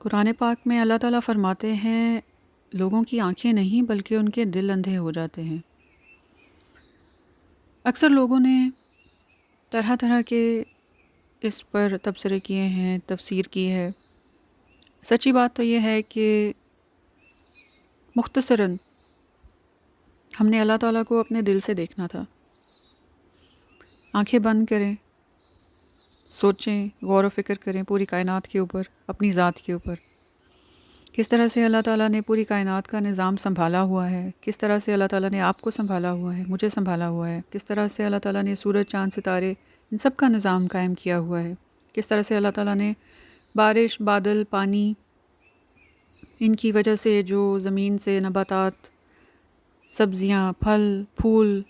قرآن پاک میں اللہ تعالیٰ فرماتے ہیں لوگوں کی آنکھیں نہیں بلکہ ان کے دل اندھے ہو جاتے ہیں۔ اکثر لوگوں نے طرح طرح کے اس پر تبصرے کیے ہیں، تفسیر کی ہے۔ سچی بات تو یہ ہے کہ مختصراً ہم نے اللہ تعالیٰ کو اپنے دل سے دیکھنا تھا۔ آنکھیں بند کریں، سوچیں، غور و فکر کریں پوری کائنات کے اوپر، اپنی ذات کے اوپر، کس طرح سے اللہ تعالیٰ نے پوری کائنات کا نظام سنبھالا ہوا ہے، کس طرح سے اللہ تعالیٰ نے آپ کو سنبھالا ہوا ہے، مجھے سنبھالا ہوا ہے، کس طرح سے اللہ تعالیٰ نے سورج، چاند، ستارے ان سب کا نظام قائم کیا ہوا ہے، کس طرح سے اللہ تعالیٰ نے بارش، بادل، پانی، ان کی وجہ سے جو زمین سے نباتات، سبزیاں، پھل، پھول،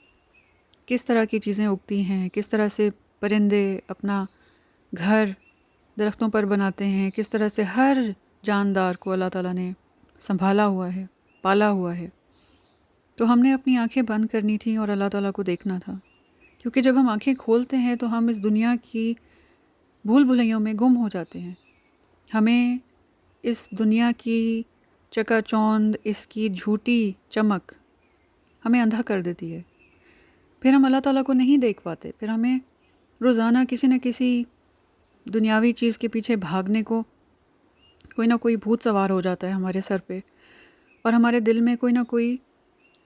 کس طرح کی چیزیں اگتی ہیں، کس طرح سے پرندے اپنا گھر درختوں پر بناتے ہیں، کس طرح سے ہر جاندار کو اللہ تعالیٰ نے سنبھالا ہوا ہے، پالا ہوا ہے۔ تو ہم نے اپنی آنکھیں بند کرنی تھیں اور اللہ تعالیٰ کو دیکھنا تھا، کیونکہ جب ہم آنکھیں کھولتے ہیں تو ہم اس دنیا کی بھول بھلیوں میں گم ہو جاتے ہیں۔ ہمیں اس دنیا کی چکا چوند، اس کی جھوٹی چمک ہمیں اندھا کر دیتی ہے۔ پھر ہم اللہ تعالیٰ کو نہیں دیکھ پاتے، پھر ہمیں روزانہ کسی نہ کسی دنیاوی چیز کے پیچھے بھاگنے کو کوئی نہ کوئی بھوت سوار ہو جاتا ہے ہمارے سر پہ، اور ہمارے دل میں کوئی نہ کوئی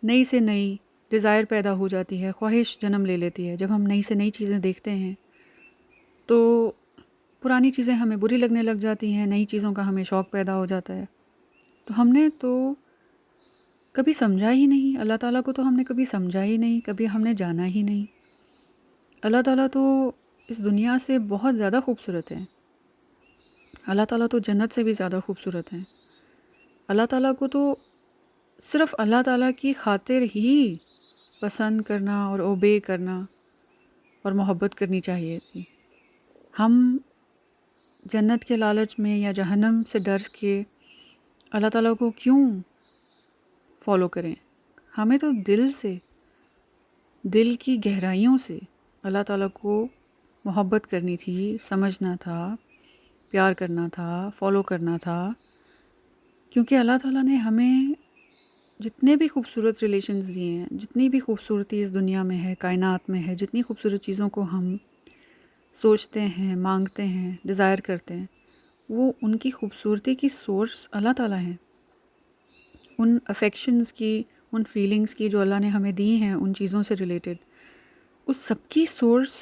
نئی سے نئی ڈیزائر پیدا ہو جاتی ہے، خواہش جنم لے لیتی ہے۔ جب ہم نئی سے نئی چیزیں دیکھتے ہیں تو پرانی چیزیں ہمیں بری لگنے لگ جاتی ہیں، نئی چیزوں کا ہمیں شوق پیدا ہو جاتا ہے۔ تو ہم نے تو کبھی سمجھا ہی نہیں، اللہ تعالیٰ کو تو ہم نے کبھی سمجھا ہی نہیں، کبھی ہم نے جانا ہی نہیں۔ اللہ تعالیٰ تو اس دنیا سے بہت زیادہ خوبصورت ہیں، اللہ تعالیٰ تو جنت سے بھی زیادہ خوبصورت ہیں۔ اللہ تعالیٰ کو تو صرف اللہ تعالیٰ کی خاطر ہی پسند کرنا اور اوبے کرنا اور محبت کرنی چاہیے تھی۔ ہم جنت کے لالچ میں یا جہنم سے ڈر کے اللہ تعالیٰ کو کیوں فالو کریں؟ ہمیں تو دل سے، دل کی گہرائیوں سے اللہ تعالیٰ کو محبت کرنی تھی، سمجھنا تھا، پیار کرنا تھا، فالو کرنا تھا، کیونکہ اللہ تعالیٰ نے ہمیں جتنے بھی خوبصورت ریلیشنز دیے ہیں، جتنی بھی خوبصورتی اس دنیا میں ہے، کائنات میں ہے، جتنی خوبصورت چیزوں کو ہم سوچتے ہیں، مانگتے ہیں، ڈیزائر کرتے ہیں، وہ ان کی خوبصورتی کی سورس اللہ تعالیٰ ہیں۔ ان افیکشنز کی، ان فیلنگز کی جو اللہ نے ہمیں دی ہیں ان چیزوں سے ریلیٹڈ، اس سب کی سورس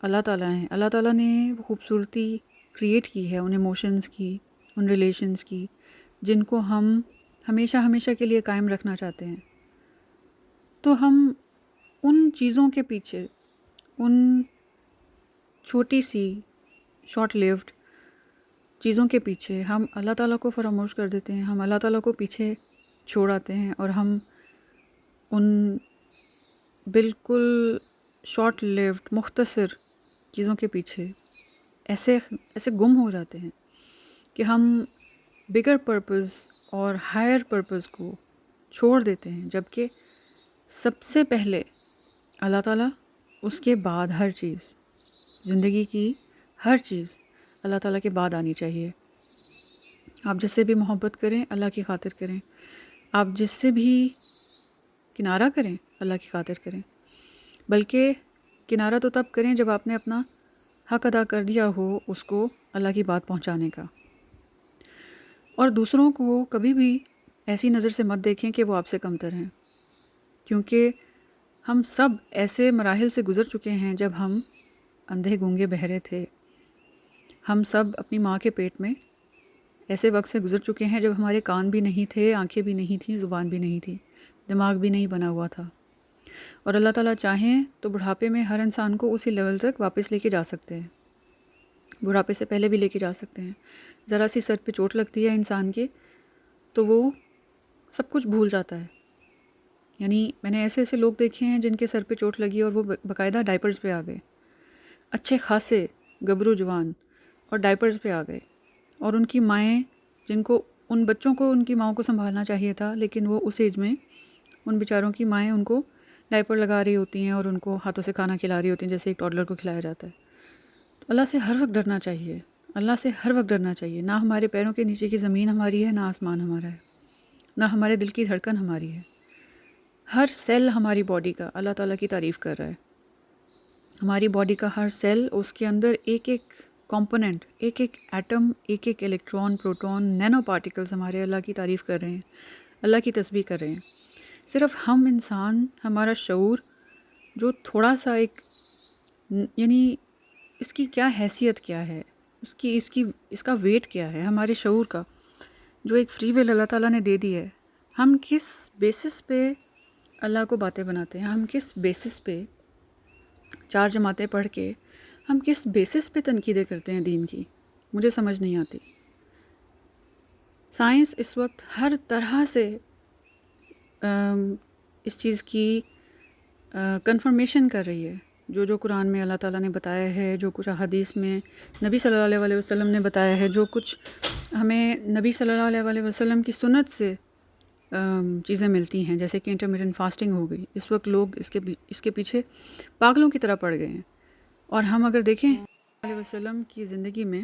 اللہ تعالیٰ ہیں۔ اللہ تعالیٰ نے وہ خوبصورتی کریٹ کی ہے، ان ایموشنز کی، ان ریلیشنز کی، جن کو ہم ہمیشہ ہمیشہ کے لیے قائم رکھنا چاہتے ہیں۔ تو ہم ان چیزوں کے پیچھے، ان چھوٹی سی شارٹ لیوڈ چیزوں کے پیچھے ہم اللہ تعالیٰ کو فراموش کر دیتے ہیں، ہم اللہ تعالیٰ کو پیچھے چھوڑ آتے ہیں، اور ہم ان بالکل شارٹ لیوڈ مختصر چیزوں کے پیچھے ایسے گم ہو جاتے ہیں کہ ہم بگر پرپز اور ہائر پرپز کو چھوڑ دیتے ہیں، جبکہ سب سے پہلے اللہ تعالیٰ، اس کے بعد ہر چیز، زندگی کی ہر چیز اللہ تعالیٰ کے بعد آنی چاہیے۔ آپ جس سے بھی محبت کریں اللہ کی خاطر کریں، آپ جس سے بھی کنارہ کریں اللہ کی خاطر کریں، بلکہ کنارہ تو تب کریں جب آپ نے اپنا حق ادا کر دیا ہو اس کو اللہ کی بات پہنچانے کا۔ اور دوسروں کو کبھی بھی ایسی نظر سے مت دیکھیں کہ وہ آپ سے کمتر ہیں، کیونکہ ہم سب ایسے مراحل سے گزر چکے ہیں جب ہم اندھے گونگے بہرے تھے۔ ہم سب اپنی ماں کے پیٹ میں ایسے وقت سے گزر چکے ہیں جب ہمارے کان بھی نہیں تھے، آنکھیں بھی نہیں تھیں، زبان بھی نہیں تھی، دماغ بھی نہیں بنا ہوا تھا۔ اور اللہ تعالیٰ چاہیں تو بڑھاپے میں ہر انسان کو اسی لیول تک واپس لے کے جا سکتے ہیں، بڑھاپے سے پہلے بھی لے کے جا سکتے ہیں۔ ذرا سی سر پہ چوٹ لگتی ہے انسان کے تو وہ سب کچھ بھول جاتا ہے۔ یعنی میں نے ایسے لوگ دیکھے ہیں جن کے سر پہ چوٹ لگی اور وہ باقاعدہ ڈائپرز پہ آ گئے، اچھے خاصے گبرو جوان، اور ڈائپرز پہ آ گئے، اور ان کی مائیں، جن کو ان بچوں کو ان کی ماؤں کو سنبھالنا چاہیے تھا، لیکن وہ اس ایج میں ان بیچاروں کی مائیں ان کو ڈائپر لگا رہی ہوتی ہیں اور ان کو ہاتھوں سے کھانا کھلا رہی ہوتی ہیں جیسے ایک ٹاڈلر کو کھلایا جاتا ہے۔ تو اللہ سے ہر وقت ڈرنا چاہیے، اللہ سے ہر وقت ڈرنا چاہیے. نہ ہمارے پیروں کے نیچے کی زمین ہماری ہے، نہ آسمان ہمارا ہے، نہ ہمارے دل کی دھڑکن ہماری ہے. ہر سیل ہماری باڈی کا اللہ تعالیٰ کی تعریف کر رہا ہے. ہماری باڈی کا ہر سیل، اس کے اندر ایک ایک کمپوننٹ، ایک ایک ایٹم، ایک ایک الیکٹران، پروٹون، نینو پارٹیکلز ہمارے اللہ کی تعریف کر رہے ہیں، اللہ کی تسبیح کر رہے ہیں. صرف ہم انسان، ہمارا شعور جو تھوڑا سا ایک یعنی اس کی کیا حیثیت کیا ہے، اس کا ویٹ کیا ہے ہمارے شعور کا، جو ایک فری ول اللہ تعالیٰ نے دے دی ہے. ہم کس بیسس پہ اللہ کو باتیں بناتے ہیں، ہم کس بیسس پہ 4 جماعتیں پڑھ کے ہم کس بیسس پہ تنقیدیں کرتے ہیں دین کی، مجھے سمجھ نہیں آتی. سائنس اس وقت ہر طرح سے اس چیز کی کنفرمیشن کر رہی ہے. جو قرآن میں اللہ تعالیٰ نے بتایا ہے، جو کچھ احادیث میں نبی صلی اللہ علیہ وسلم نے بتایا ہے، جو کچھ ہمیں نبی صلی اللہ علیہ وسلم کی سنت سے چیزیں ملتی ہیں، جیسے کہ انٹرمیٹنٹ فاسٹنگ ہو گئی. اس وقت لوگ اس کے پیچھے پاگلوں کی طرح پڑ گئے ہیں. اور ہم اگر دیکھیں علیہ وسلم کی زندگی میں،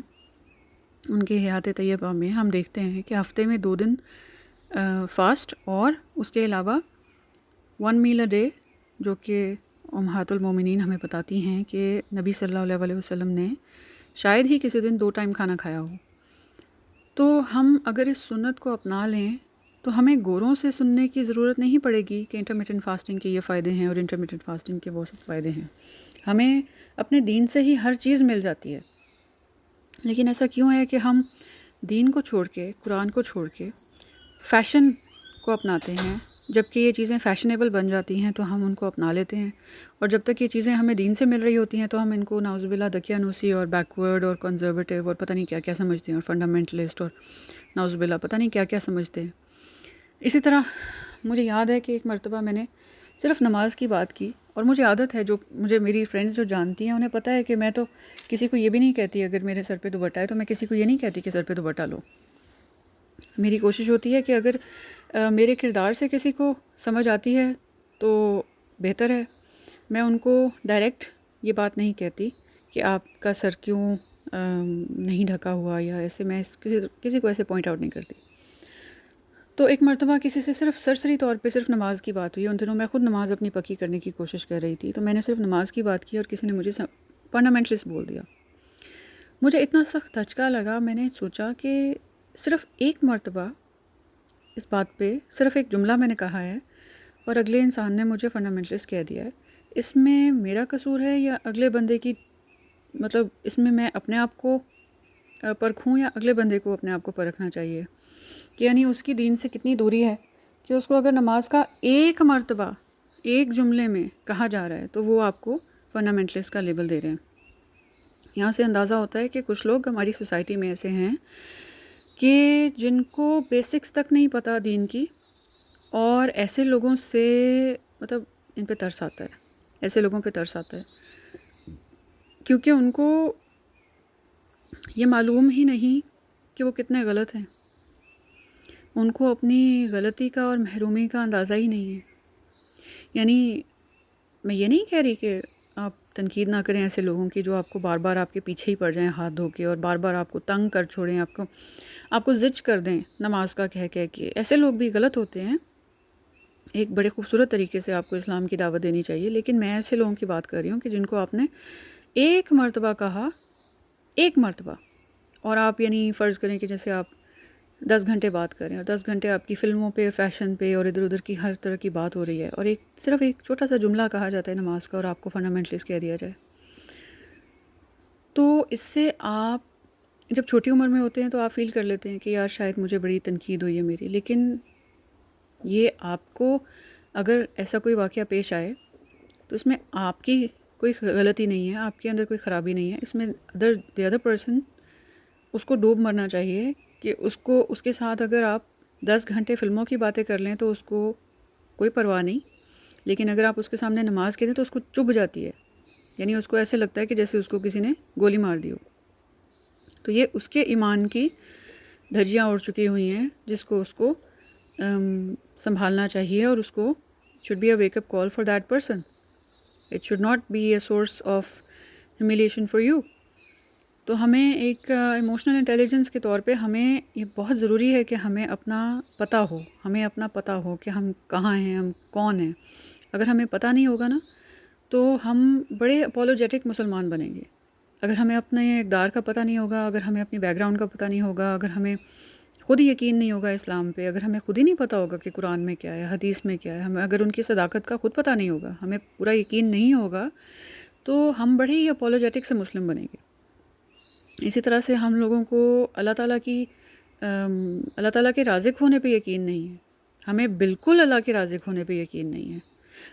ان کے حیات طیبہ میں ہم دیکھتے ہیں کہ ہفتے میں 2 دن فاسٹ، اور اس کے علاوہ 1 میل اے ڈے، جو کہ امہات المومنین ہمیں بتاتی ہیں کہ نبی صلی اللہ علیہ وسلم نے شاید ہی کسی دن 2 ٹائم کھانا کھایا ہو. تو ہم اگر اس سنت کو اپنا لیں تو ہمیں گوروں سے سننے کی ضرورت نہیں پڑے گی کہ انٹرمیٹنٹ فاسٹنگ کے یہ فائدے ہیں اور انٹرمیٹنٹ فاسٹنگ کے وہ سب فائدے ہیں. ہمیں اپنے دین سے ہی ہر چیز مل جاتی ہے. لیکن ایسا کیوں ہے کہ ہم دین کو چھوڑ کے، قرآن کو چھوڑ کے فیشن کو اپناتے ہیں؟ جب کہ یہ چیزیں فیشنیبل بن جاتی ہیں تو ہم ان کو اپنا لیتے ہیں، اور جب تک یہ چیزیں ہمیں دین سے مل رہی ہوتی ہیں تو ہم ان کو نعوذ باللہ دقیانوسی اور بیکورڈ اور کنزرویٹو اور پتہ نہیں کیا کیا سمجھتے ہیں، اور فنڈامنٹلسٹ اور نعوذ باللہ پتہ نہیں کیا کیا سمجھتے ہیں. اسی طرح مجھے یاد ہے کہ ایک مرتبہ میں نے صرف نماز کی بات کی، اور مجھے عادت ہے، جو مجھے میری فرینڈز جو جانتی ہیں انہیں پتہ ہے کہ میں تو کسی کو یہ بھی نہیں کہتی، اگر میرے سر پہ دوپٹہ ہے تو میں کسی کو یہ نہیں کہتی کہ سر پہ دوپٹہ لو. میری کوشش ہوتی ہے کہ اگر میرے کردار سے کسی کو سمجھ آتی ہے تو بہتر ہے. میں ان کو ڈائریکٹ یہ بات نہیں کہتی کہ آپ کا سر کیوں نہیں ڈھکا ہوا، یا ایسے میں کسی کو ایسے پوائنٹ آؤٹ نہیں کرتی. تو ایک مرتبہ کسی سے صرف سرسری طور پہ صرف نماز کی بات ہوئی. ان دنوں میں خود نماز اپنی پکی کرنے کی کوشش کر رہی تھی، تو میں نے صرف نماز کی بات کی اور کسی نے مجھے فنڈامنٹلسٹ بول دیا. مجھے اتنا سخت دھچکا لگا. میں نے سوچا کہ صرف ایک مرتبہ اس بات پہ صرف ایک جملہ میں نے کہا ہے اور اگلے انسان نے مجھے فنڈامنٹلسٹ کہہ دیا ہے. اس میں میرا قصور ہے یا اگلے بندے کی، مطلب اس میں اپنے آپ کو پرکھوں یا اگلے بندے کو اپنے آپ کو پرکھنا چاہیے کہ یعنی اس کی دین سے کتنی دوری ہے کہ اس کو اگر نماز کا ایک مرتبہ ایک جملے میں کہا جا رہا ہے تو وہ آپ کو فنڈامنٹلسٹ کا لیبل دے رہے ہیں. یہاں سے اندازہ ہوتا ہے کہ کچھ لوگ ہماری سوسائٹی میں ایسے ہیں کہ جن کو بیسکس تک نہیں پتہ دین کی، اور ایسے لوگوں سے مطلب ان پہ ترس آتا ہے، ایسے لوگوں پہ ترس آتا ہے کیونکہ ان کو یہ معلوم ہی نہیں کہ وہ کتنے غلط ہیں. ان کو اپنی غلطی کا اور محرومی کا اندازہ ہی نہیں ہے. یعنی میں یہ نہیں کہہ رہی کہ آپ تنقید نہ کریں ایسے لوگوں کی جو آپ کو بار بار آپ کے پیچھے ہی پڑ جائیں ہاتھ دھو کے، اور بار بار آپ کو تنگ کر چھوڑیں، آپ کو زج کر دیں نماز کا کہہ کے. ایسے لوگ بھی غلط ہوتے ہیں. ایک بڑے خوبصورت طریقے سے آپ کو اسلام کی دعوت دینی چاہیے، لیکن میں ایسے لوگوں کی بات کر رہی ہوں کہ جن کو آپ نے ایک مرتبہ کہا، ایک مرتبہ، اور آپ یعنی فرض کریں کہ جیسے آپ 10 گھنٹے بات کریں اور 10 گھنٹے آپ کی فلموں پہ، فیشن پہ اور ادھر ادھر کی ہر طرح کی بات ہو رہی ہے، اور صرف ایک چھوٹا سا جملہ کہا جاتا ہے نماز کا اور آپ کو فنڈامنٹلسٹ کہہ دیا جائے. تو اس سے آپ جب چھوٹی عمر میں ہوتے ہیں تو آپ فیل کر لیتے ہیں کہ یار شاید مجھے بڑی تنقید ہوئی ہے میری، لیکن یہ آپ کو اگر ایسا کوئی واقعہ پیش آئے تو اس میں آپ کی کوئی غلطی نہیں ہے، آپ کے اندر کوئی خرابی نہیں ہے. اس میں دی ادر پرسن اس کو ڈوب مرنا چاہیے کہ اس کے ساتھ اگر آپ 10 گھنٹے فلموں کی باتیں کر لیں تو اس کو کوئی پرواہ نہیں، لیکن اگر آپ اس کے سامنے نماز کہہ دیں تو اس کو چبھ جاتی ہے. یعنی اس کو ایسے لگتا ہے کہ جیسے اس کو کسی نے گولی مار دی ہو. تو یہ اس کے ایمان کی دھجیاں اڑ چکی ہوئی ہیں جس کو اس کو سنبھالنا چاہیے، اور اس کو should be a wake up call for that person. It should not be a source of humiliation for you. تو ہمیں ایک ایموشنل انٹیلیجنس کے طور پہ ہمیں یہ بہت ضروری ہے کہ ہمیں اپنا پتہ ہو، ہمیں اپنا پتہ ہو کہ ہم کہاں ہیں، ہم کون ہیں۔ اگر ہمیں پتہ نہیں ہوگا نا تو ہم بڑے اپولوجیٹک مسلمان بنیں گے۔ اگر ہمیں اپنے اقدار کا پتہ نہیں ہوگا، اگر ہمیں اپنی بیک گراؤنڈ کا پتہ نہیں ہوگا، اگر ہمیں خود ہی یقین نہیں ہوگا اسلام پہ، اگر ہمیں خود ہی نہیں پتہ ہوگا کہ قرآن میں کیا ہے، حدیث میں کیا ہے، ہمیں اگر ان کی صداقت کا خود پتہ نہیں ہوگا، ہمیں پورا یقین نہیں ہوگا، تو ہم بڑے ہی اپولوجیٹک سے مسلم بنیں گے۔ اسی طرح سے ہم لوگوں کو اللہ تعالیٰ کے رازق ہونے پہ یقین نہیں ہے۔ ہمیں بالکل اللہ کے رازق ہونے پہ یقین نہیں ہے۔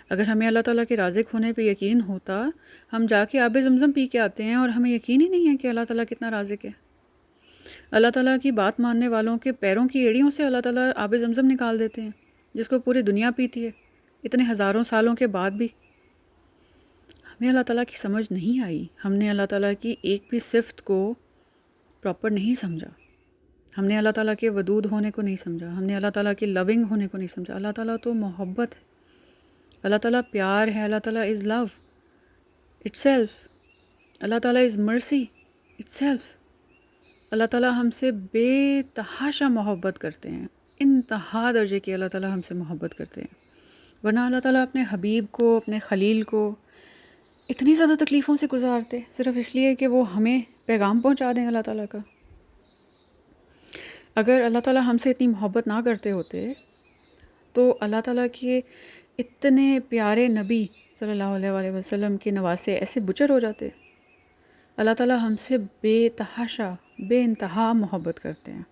اگر ہمیں اللہ تعالیٰ کے رازق ہونے پہ یقین ہوتا، ہم جا کے آب زمزم پی کے آتے ہیں اور ہمیں یقین ہی نہیں ہے کہ اللہ تعالیٰ کتنا رازق ہے۔ اللہ تعالیٰ کی بات ماننے والوں کے پیروں کی ایڑیوں سے اللہ تعالیٰ آب زمزم نکال دیتے ہیں، جس کو پوری دنیا پیتی ہے اتنے ہزاروں سالوں کے بعد بھی۔ ہمیں اللہ تعالیٰ کی سمجھ نہیں آئی، ہم نے اللہ تعالیٰ کی ایک بھی صفت کو پراپر نہیں سمجھا۔ ہم نے اللہ تعالیٰ کے ودود ہونے کو نہیں سمجھا، ہم نے اللہ تعالیٰ کے لونگ ہونے کو نہیں سمجھا۔ اللہ تعالیٰ تو محبت ہے، اللہ تعالیٰ پیار ہے، اللہ تعالیٰ از لو اٹ سیلف، اللہ تعالیٰ از مرسی اٹ سیلف۔ اللہ تعالیٰ ہم سے بے تحاشا محبت کرتے ہیں، انتہا درجے کی اللہ تعالیٰ ہم سے محبت کرتے ہیں۔ ورنہ اللہ تعالیٰ اپنے حبیب کو، اپنے خلیل کو اتنی زیادہ تکلیفوں سے گزارتے صرف اس لیے کہ وہ ہمیں پیغام پہنچا دیں اللہ تعالیٰ کا۔ اگر اللہ تعالیٰ ہم سے اتنی محبت نہ کرتے ہوتے تو اللہ تعالیٰ کے اتنے پیارے نبی صلی اللہ علیہ وآلہ وسلم کے نواسے ایسے بچر ہو جاتے۔ اللہ تعالیٰ ہم سے بے تحاشا، بے انتہا محبت کرتے ہیں۔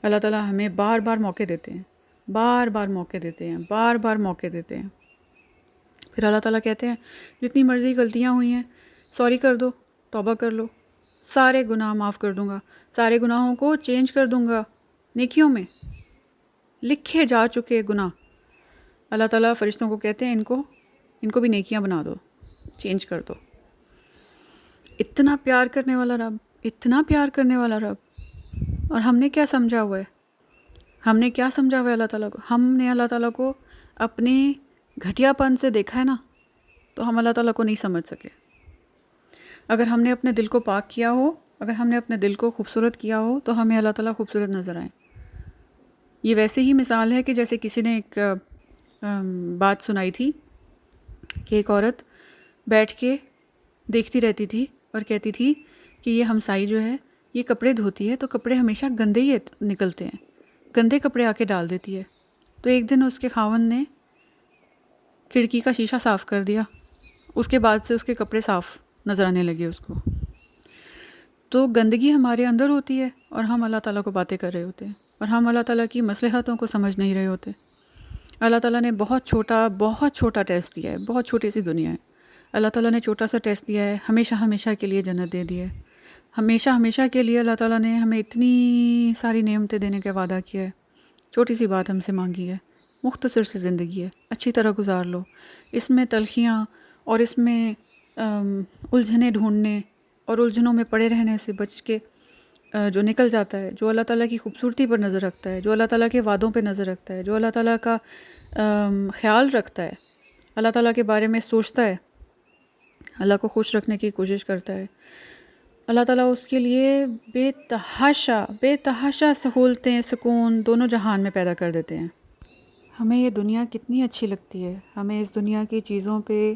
اللہ تعالیٰ ہمیں بار بار موقع دیتے ہیں، بار بار موقع دیتے ہیں، بار بار موقع دیتے ہیں۔ پھر اللہ تعالیٰ کہتے ہیں جتنی مرضی غلطیاں ہوئی ہیں سوری کر دو، توبہ کر لو، سارے گناہ معاف کر دوں گا، سارے گناہوں کو چینج کر دوں گا نیکیوں میں، لکھے جا چکے گناہ۔ اللہ تعالیٰ فرشتوں کو کہتے ہیں ان کو بھی نیکیاں بنا دو، چینج کر دو۔ اتنا پیار کرنے والا رب، اتنا پیار کرنے والا رب، اور ہم نے کیا سمجھا ہوا ہے؟ ہم نے کیا سمجھا ہوا ہے اللہ تعالیٰ کو؟ ہم نے اللہ تعالیٰ کو اپنے گھٹیا پن سے دیکھا ہے نا، تو ہم اللہ تعالیٰ کو نہیں سمجھ سکے۔ اگر ہم نے اپنے دل کو پاک کیا ہو، اگر ہم نے اپنے دل کو خوبصورت کیا ہو، تو ہمیں اللہ تعالیٰ خوبصورت نظر آئیں۔ یہ ویسے ہی مثال ہے کہ جیسے کسی نے ایک بات سنائی تھی کہ ایک عورت بیٹھ کے دیکھتی رہتی تھی اور کہتی تھی کہ یہ ہمسائی جو ہے یہ کپڑے دھوتی ہے تو کپڑے ہمیشہ گندے ہی نکلتے ہیں، گندے کپڑے آ کے ڈال دیتی ہے۔ تو ایک دن اس کے خاوند نے کھڑکی کا شیشہ صاف کر دیا، اس کے بعد سے اس کے کپڑے صاف نظر آنے لگے اس کو۔ تو گندگی ہمارے اندر ہوتی ہے اور ہم اللہ تعالیٰ کو باتیں کر رہے ہوتے ہیں، اور ہم اللہ تعالیٰ کی مصلحتوں کو سمجھ نہیں رہے ہوتے۔ اللہ تعالیٰ نے بہت چھوٹا ٹیسٹ دیا ہے، بہت چھوٹی سی دنیا ہے۔ اللہ تعالیٰ نے چھوٹا سا ٹیسٹ دیا ہے، ہمیشہ ہمیشہ کے لیے جنت دے دی ہے۔ ہمیشہ ہمیشہ کے لیے اللہ تعالیٰ نے ہمیں اتنی ساری نعمتیں دینے کا وعدہ کیا ہے۔ چھوٹی سی بات ہم سے مانگی ہے، مختصر سی زندگی ہے، اچھی طرح گزار لو۔ اس میں تلخیاں اور اس میں الجھنیں ڈھونڈنے اور الجھنوں میں پڑے رہنے سے بچ کے جو نکل جاتا ہے، جو اللہ تعالیٰ کی خوبصورتی پر نظر رکھتا ہے، جو اللہ تعالیٰ کے وعدوں پہ نظر رکھتا ہے، جو اللہ تعالیٰ کا خیال رکھتا ہے، اللہ تعالیٰ کے بارے میں سوچتا ہے، اللہ کو خوش رکھنے کی کوشش کرتا ہے، اللہ تعالیٰ اس کے لیے بے تحاشا سہولتیں، سکون دونوں جہان میں پیدا کر دیتے ہیں۔ ہمیں یہ دنیا کتنی اچھی لگتی ہے، ہمیں اس دنیا کی چیزوں پہ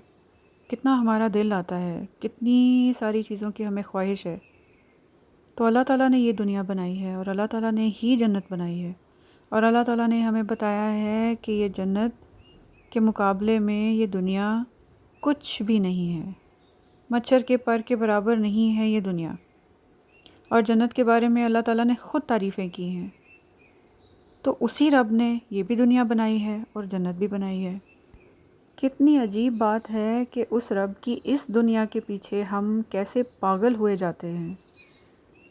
کتنا ہمارا دل آتا ہے، کتنی ساری چیزوں کی ہمیں خواہش ہے۔ تو اللہ تعالیٰ نے یہ دنیا بنائی ہے اور اللہ تعالیٰ نے ہی جنت بنائی ہے، اور اللہ تعالیٰ نے ہمیں بتایا ہے کہ یہ جنت کے مقابلے میں یہ دنیا کچھ بھی نہیں ہے، مچھر کے پر کے برابر نہیں ہے یہ دنیا۔ اور جنت کے بارے میں اللہ تعالیٰ نے خود تعریفیں کی ہیں۔ تو اسی رب نے یہ بھی دنیا بنائی ہے اور جنت بھی بنائی ہے۔ کتنی عجیب بات ہے کہ اس رب کی اس دنیا کے پیچھے ہم کیسے پاگل ہوئے جاتے ہیں،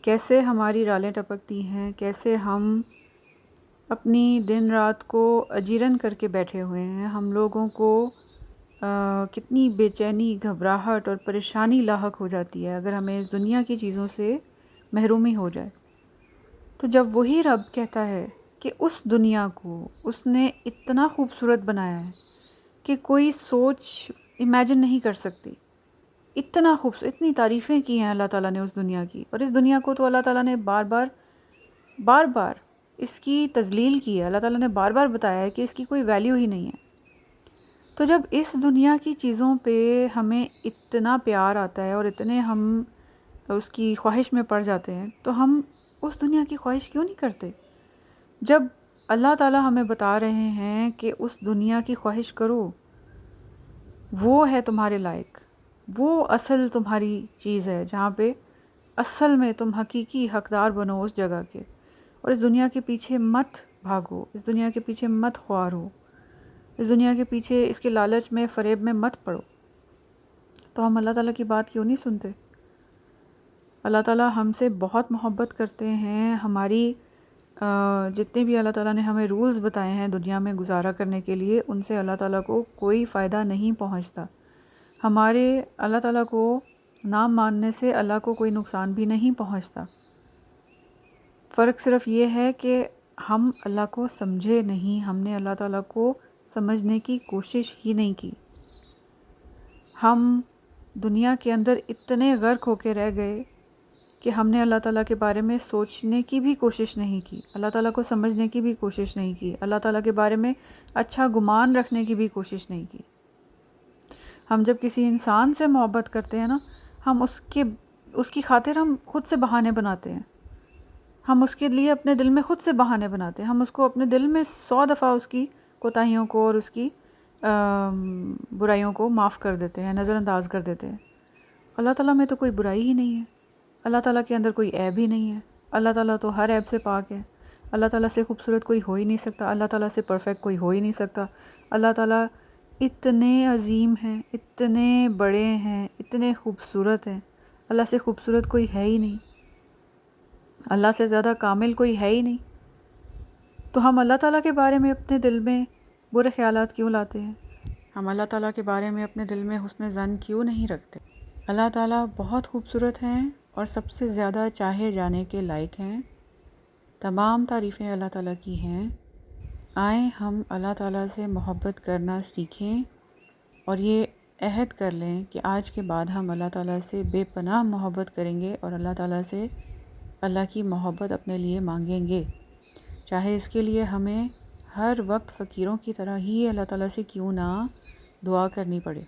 کیسے ہماری رالیں ٹپکتی ہیں، کیسے ہم اپنی دن رات کو اجیرن کر کے بیٹھے ہوئے ہیں۔ ہم لوگوں کو کتنی بے چینی، گھبراہٹ اور پریشانی لاحق ہو جاتی ہے اگر ہمیں اس دنیا کی چیزوں سے محرومی ہو جائے۔ تو جب وہی رب کہتا ہے کہ اس دنیا کو اس نے اتنا خوبصورت بنایا ہے کہ کوئی سوچ امیجن نہیں کر سکتی، اتنا خوبصورت، اتنی تعریفیں کی ہیں اللہ تعالیٰ نے اس دنیا کی، اور اس دنیا کو تو اللہ تعالیٰ نے بار بار اس کی تذلیل کی ہے، اللہ تعالیٰ نے بار بار بتایا ہے کہ اس کی کوئی ویلیو ہی نہیں ہے۔ تو جب اس دنیا کی چیزوں پہ ہمیں اتنا پیار آتا ہے اور اتنے ہم اس کی خواہش میں پڑ جاتے ہیں، تو ہم اس دنیا کی خواہش کیوں نہیں کرتے؟ جب اللہ تعالیٰ ہمیں بتا رہے ہیں کہ اس دنیا کی خواہش کرو، وہ ہے تمہارے لائق، وہ اصل تمہاری چیز ہے جہاں پہ اصل میں تم حقیقی حقدار بنو اس جگہ کے، اور اس دنیا کے پیچھے مت بھاگو، اس دنیا کے پیچھے مت خوار ہو، اس دنیا کے پیچھے اس کے لالچ میں فریب میں مت پڑو۔ تو ہم اللہ تعالیٰ کی بات کیوں نہیں سنتے؟ اللہ تعالیٰ ہم سے بہت محبت کرتے ہیں، ہماری جتنے بھی اللہ تعالیٰ نے ہمیں رولز بتائے ہیں دنیا میں گزارا کرنے کے لیے، ان سے اللہ تعالیٰ کو کوئی فائدہ نہیں پہنچتا۔ ہمارے اللہ تعالیٰ کو نہ ماننے سے اللہ کو کوئی نقصان بھی نہیں پہنچتا۔ فرق صرف یہ ہے کہ ہم اللہ کو سمجھے نہیں، ہم نے اللہ تعالیٰ کو سمجھنے کی کوشش ہی نہیں کی۔ ہم دنیا کے اندر اتنے غرق ہو کے رہ گئے کہ ہم نے اللہ تعالیٰ کے بارے میں سوچنے کی بھی کوشش نہیں کی، اللہ تعالیٰ کو سمجھنے کی بھی کوشش نہیں کی، اللہ تعالیٰ کے بارے میں اچھا گمان رکھنے کی بھی کوشش نہیں کی۔ ہم جب کسی انسان سے محبت کرتے ہیں نا، ہم اس کی خاطر ہم خود سے بہانے بناتے ہیں، ہم اس کے لیے اپنے دل میں خود سے بہانے بناتے ہیں، ہم اس کو اپنے دل میں 100 دفعہ اس کی کوتاہیوں کو اور اس کی برائیوں کو معاف کر دیتے ہیں، نظر انداز کر دیتے ہیں۔ اللہ تعالیٰ میں تو کوئی برائی ہی نہیں ہے، اللہ تعالیٰ کے اندر کوئی عیب ہی نہیں ہے، اللہ تعالیٰ تو ہر عیب سے پاک ہے، اللہ تعالیٰ سے خوبصورت کوئی ہو ہی نہیں سکتا، اللہ تعالیٰ سے پرفیکٹ کوئی ہو ہی نہیں سکتا۔ اللہ تعالیٰ اتنے عظیم ہیں، اتنے بڑے ہیں، اتنے خوبصورت ہیں، اللہ سے خوبصورت کوئی ہے ہی نہیں، اللہ سے زیادہ کامل کوئی ہے ہی نہیں۔ تو ہم اللہ تعالیٰ کے بارے میں اپنے دل میں برے خیالات کیوں لاتے ہیں؟ ہم اللہ تعالیٰ کے بارے میں اپنے دل میں حسن ظن کیوں نہیں رکھتے؟ اللہ تعالیٰ بہت خوبصورت ہیں اور سب سے زیادہ چاہے جانے کے لائق ہیں۔ تمام تعریفیں اللہ تعالیٰ کی ہیں۔ آئیں ہم اللہ تعالیٰ سے محبت کرنا سیکھیں اور یہ عہد کر لیں کہ آج کے بعد ہم اللہ تعالیٰ سے بے پناہ محبت کریں گے اور اللہ تعالیٰ سے اللہ کی محبت اپنے لیے مانگیں گے، چاہے اس کے لیے ہمیں ہر وقت فقیروں کی طرح ہی اللہ تعالیٰ سے کیوں نہ دعا کرنی پڑے۔